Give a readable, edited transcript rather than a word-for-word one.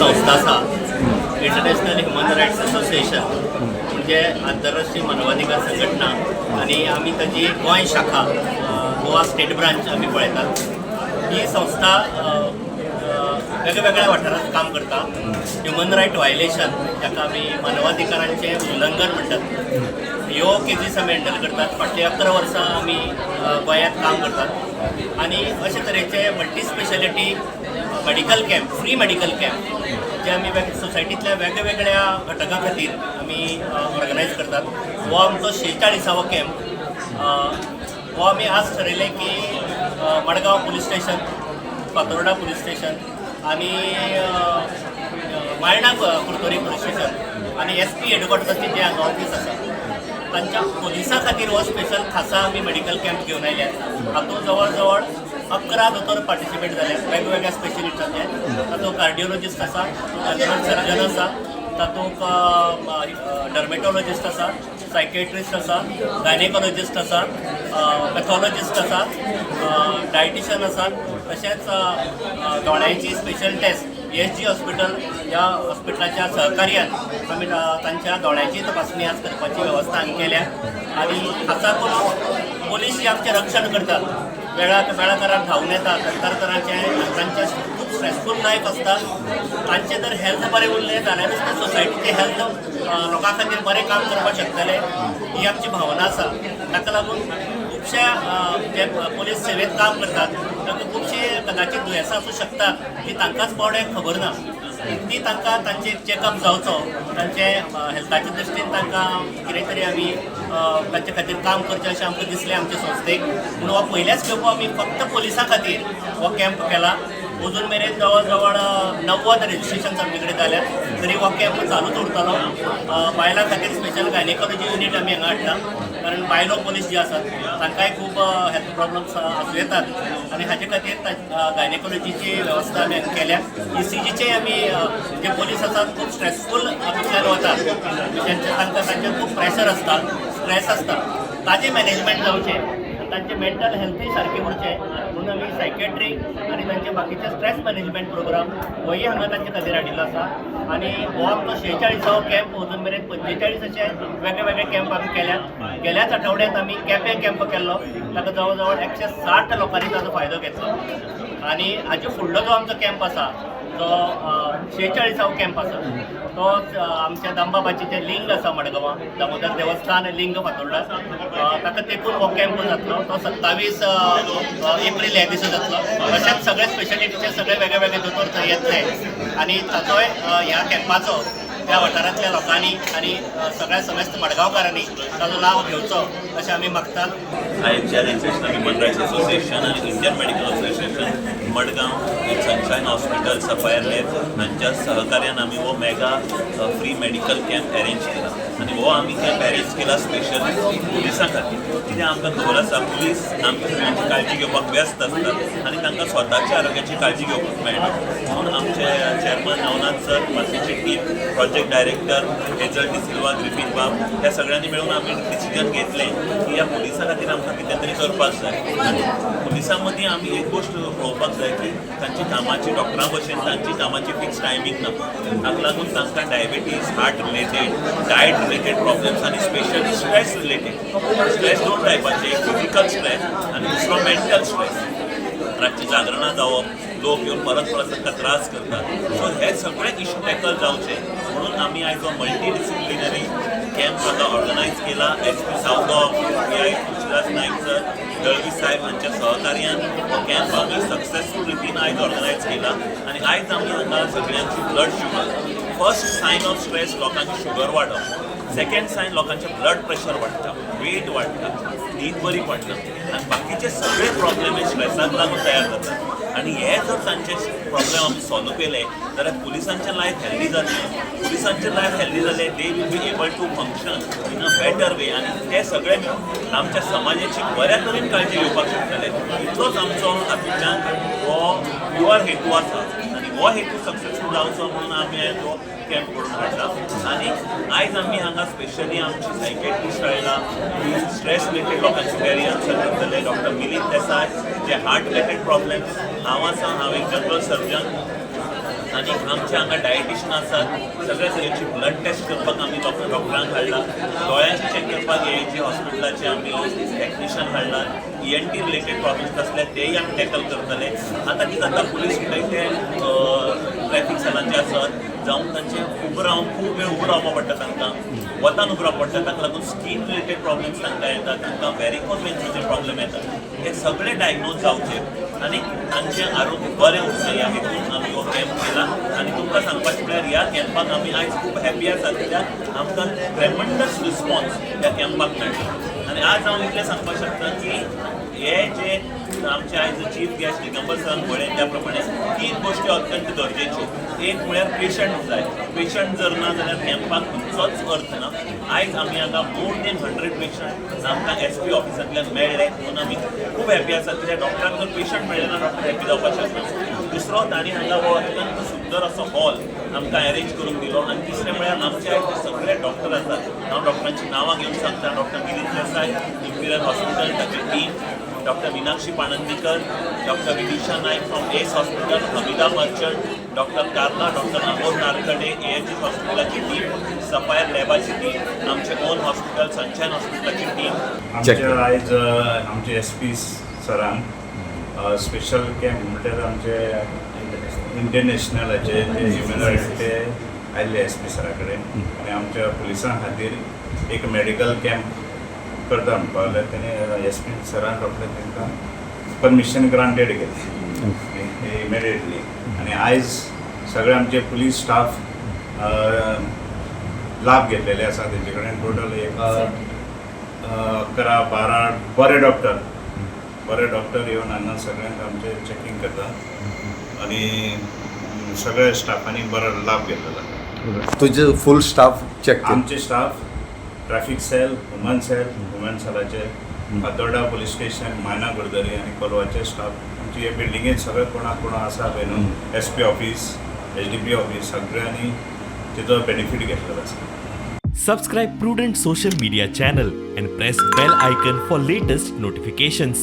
संस्था आसा international Human Rights association म्हणजे आंतरराष्ट्रीय मानवाधिकार संघटना आणि आम्ही ताची गोंय शाखा गोवा स्टेट ब्रांच आम्ही पळयतात. ही संस्था वेगवेगळ्या वाठारांत काम करता. ह्युमन रायट व्हायलेशन जाका आमी मानवाधिकारांचें उल्लंघन म्हणटात ह्यो केसीस आमी हँडल करतात. फाटलीं 11 वर्सां आमी गोंयांत काम करतात आणि अशे तरेचे multi speciality medical camp, free medical camp जे आमी सोसायटींतल्या वेगवेगळ्या घटकां खातीर आमी ऑर्गनायज करतात. हो आमचो 46वो कॅम्प. हो आमी आज ठरयलें की Madgaon police station, Fatorda police station आणि मायणा कुर्तोरी पुलीस स्टेशन आणि SP हेडक्वॉर्टर्साचें जे हांगा ऑफीस आसा तांच्या पोलिसां खातीर हो स्पेशल खासा आमी मेडिकल कॅम्प घेवन आयल्यात. हातूंत जवळ जवळ 11 दोतोर पार्टिसिपेट जाले वेगवेगळ्या स्पेशलिस्टांचे. तातूंत कार्डिओलॉजिस्ट आसा, जनरल सर्जन आसा, तातूंत डर्मेटोलॉजिस्ट आसा, सायकेट्रिस्ट आसा, गायनेकोलॉजिस्ट आसा, पॅथॉलॉजिस्ट आसा, डायटिशियन आसा, तशेंच दोळ्यांची स्पेशल टेस्ट ESG हॉस्पिटल ह्या हॉस्पिटलाच्या सहकार्यान आमी तांच्या दोळ्यांची तपासणी आज करपाची वेवस्था हांगा केल्या. आणि खासा करून पोलीस हे आमचें रक्षण करतात. वेळाकाराक धांवून येतात, तांचें खूब स्ट्रेसफूल लायफ आसता. तांचें जर हेल्थ बरें उरलें जाल्यारूच ते सोसायटीचें हेल्थ लोकां खातीर बरें काम करपाक शकतले ही आमची भावना आसा. ताका लागून खुबश्या जे पोलीस सेवेंत काम करतात तांकां खुबशी कदाचित दुयेंसां आसूं शकतात जी तांकांच बावड्यांक खबर ना. ती तांकां तांचे चॅकअप जावचो, तांचे हेल्थाचे दृश्टीन तांकां कितें तरी आमी तांचे खातीर काम करचें अशें आमकां दिसलें आमचे संस्थेक. म्हणून हो पयल्याच खेपो आमी फक्त पोलिसां खातीर हो कॅम्प केला. अजून मेरेन जवळ जवळ 90 रजिस्ट्रेशन आमचे कडेन जाल्यात. तरी हो कॅम्प चालूच उरतलो. बायलां खातीर स्पेशल गायनेकोलॉजी युनिट आमी हांगा हाडला, कारण बायलो पोलीस जे आसात तांकांय खूब हेल्थ प्रॉब्लम्स आसूं येतात आणि हाचे खातीर गायनेकोलॉजीची वेवस्था आमी हांगा केल्या. ECGचे आमी जे पोलीस आसात खूब स्ट्रेसफूल हातूंतल्यान वतात, तांकां तांचेर खूब प्रेशर आसता, स्ट्रेस आसता, ताजें मॅनेजमेंट जावचें, तांचे मेंटल हेल्थूय सारकें उरचें म्हणून आमी सायकेट्री आनी तांचे बाकीचे स्ट्रेस मॅनेजमेंट प्रोग्राम होय हांगा तांचे खातीर हाडिल्लो आसा. आणि हो आमचो 46वो कॅम्प. अजून मेरेन 45 अशे वेगळे कॅम्प आमी केल्यात. गेल्याच आठवड्यात आमी केपें कॅम्प केल्लो, ताका जवळ जवळ 160 लोकांनी ताचो फायदो घेतलो. आणि हाचे फुडलो जो आमचो कॅम्प आसा तो 46वो कॅम्प आसा तो आमच्या दामबाबाचें जें लिंग आसा मडगांवां, दामोदर देवस्थान लिंग फातोर्डा, ताका तेकून हो कॅम्प जातलो. तो 27 एप्रील ह्या दिसा जातलो. अशेंच सगळे स्पेशालिटीचे सगळे वेगळे दोतोर थंय येतले आणि ताचोय ह्या कॅम्पाचो त्या वाठारांतल्या लोकांनी आणि सगळ्या समेस्त मडगांवकारांनी ताचो लाव घेवचो अशें आमी मागतात. IHR International Human Rights Association आणि Indian Medical Association Madgaon Sunshine Hospital Sapphire Lab हांच्या सहकार्यान आमी हो mega free medical camp arrange केला. आणि हो आमी कॅम्प अरेंज केला स्पेशली पुलिसां खातीर. कित्याक आमकां खबर आसा पुलीस आमच्या सगळ्यांची काळजी घेवपाक व्यस्त आसतात आणि तांकां स्वताच्या आरोग्याची काळजी घेवपाक मेळना. म्हणून आमचे चेअरमन नवनाथ सर, बाकीची team, project director Hazel D'Silva, Griffin बाब ह्या सगळ्यांनी मेळून आमी डिसिजन घेतलें की ह्या पुलिसां खातीर आमकां कितें तरी करपाक जाय. आनी पुलिसां मदीं आमी एक गोश्ट पळोवपाक जाय की तांची कामाची डॉक्टरां भशेन तांची कामाची फिक्स टायमींग ना. ताका लागून तांकां diabetes, heart related, diet related problems आणि स्पेशली स्ट्रेस रिलेटेड. स्ट्रेस 2 टायपाचे, एक फिजिकल स्ट्रेस आणि दुसरो मेंटल स्ट्रेस. रातची जागरणां जावप, लोक येवन परत तांकां त्रास करतात. सो हे सगळे इश्यू टॅकल जावचे म्हणून आमी आयज हो मल्टी डिसिप्लिनरी कॅम्प हांगा ऑर्गनायज केला. SP south Goa PI Tulshidas Naik sir, Dalvi saheb हांच्या सहकार्यान हो कॅम्प आमी सक्सेसफूल रितीन आयज ऑर्गनायज केला. आणि आयज आमी हांगा सगळ्यांची blood sugar, first sign of stress लोकांची शुगर वाडप, सेकंड सायन लोकांचे ब्लड प्रेशर वाडटा, वेट वाडटा, न्हीद बरी पडना आणि बाकीचे सगळे प्रॉब्लेम हे स्ट्रेसाक लागून तयार जातात. आणि हे जर तांचे प्रॉब्लेम आमी सॉल्व केले जाल्यार पुलिसांचें लायफ हेल्दी जातलें. पुलिसांचें लायफ हेल्दी जालें they will be able to function in a better way आणि ते सगळे मेळून आमच्या समाजाची बऱ्या तरेन काळजी घेवपाक शकतले. इतलोच आमचो हातूंतल्यान हो प्युअर हेतू आसा. आणि हो हेतू सक्सेसफूल जावचो म्हणून आमी तो कॅम्प करून हाडला. आणि आयज आमी हांगा स्पेशली आमची सायकेट्रिस्ट आयला, स्ट्रेस रिलेटेड लोकांची वेरी आन्सर करतले. डॉक्टर मिलिंद देसाय जे हार्ट रिलेटेड प्रॉब्लेम्स. हांव आसा, हांव एक जनरल सर्जन आनी आमचे हांगा डायटिशियन आसात सगळ्या तरेची ब्लड टेस्ट करपाक आमी डॉक्टरांक हाडला दोळ्यांचे चॅक करपाक एएजी हॉस्पिटलाचे आमी टॅक्निशियन हाडला ENT रिलेटेड प्रॉब्लेम्स आसले तेय आमी टॅकल करतले आतां कितें जाता पुलीस ते ट्रॅफीक सेलांचे आसत जावं तांचे खूब वेळ उबो रावपा पडटा तांकां वतान उबो रावपा पडटा ताका लागून स्कीन रिलेटेड प्रॉब्लेम्स तांकां येता तांकां वॅरिकोज वेन्सीचे प्रॉब्लेम येता हे सगळे डायग्नोज जावचे आनी तांचें आरोग्य बरें उरचें ह्या हेतून आमी हो कॅम्प केला आनी तुमकां सांगपाचें म्हळ्यार ह्या कॅम्पाक आमी आयज खूब हॅपी आसा कित्याक आमकां ट्रेमंडस रिस्पॉन्स ह्या कॅम्पाक मेळ्ळो आनी आज हांव इतलें सांगपाक शकता की हे जे आमचे आयज चीफ गेस्ट दिगंबर सरान म्हळें त्या प्रमाणे 3 गोश्टी अत्यंत गरजेच्यो एक म्हळ्यार पेशंट जाय पेशंट जर ना जाल्यार कॅम्पाक खंयचोच अर्थ ना आयज आमी हांगा मोर देन 100 पेशंट आमकां SP ऑफिसांतल्यान मेळ्ळे म्हणून आमी खूब हॅपी आसा कित्याक डॉक्टराक जर पेशंट मेळ्ळे ना डॉक्टर हॅपी जावपाक शकना दुसरो तांणी हांगा हो अत्यंत सुंदर असो हॉल आमकां अरेंज करून दिलो आनी तिसरें म्हळ्यार आमचे आयज जे सगळे डॉक्टर आसात हांव डॉक्टरांची नांवां घेवन सांगता doctor Milind Desai Imperial Hospital ताची team doctor Meenakshi Panandikar doctor Vidisha Naik from S hospital Hamida Merchant doctor Karla doctor Amol Narkade AAG हॉस्पिटलाची टीम सफायर लॅबाची टीम आमचे ओन हॉस्पिटल सनशायन हॉस्पिटलाची टीम आमचे आयज आमचे SP सरान स्पेशल कॅम्प म्हणल्यार आमचे इंटरनॅशनलाचे जे ह्युमन रायट्स ते आयिल्ले SP सरा कडेन आनी आमच्या पुलिसां खातीर एक मेडिकल कॅम्प करता म्हणपाक लागले तेणे SP सरान रोखडें तांकां परमिशन ग्रांटेड केली इमिडिएटली आनी आयज सगळे आमचे पुलीस स्टाफ लाभ घेतलेले आसा तेजे कडेन टोटल एक 11-12 बरे डॉक्टर येवन हांगा सगळ्यांक आमचे चॅकींग करता आनी सगळ्या स्टाफांनी बरो लाभ घेतलेलो तुझे फूल स्टाफ चेक आमचे स्टाफ ट्रॅफिक सेल वुमन सेलाचे फातोर्डा पुलीस स्टेशन मायना गुरदरी आनी कोलवाचे स्टाफ आमचे हे बिल्डिंगेत सगळे कोणा आसा पळय न्हू SP ऑफिस HDP ऑफिस सगळ्यांनी तेजो बेनिफीट घेतलेलो आसा Subscribe Prudent social media channel and press bell icon for latest notifications.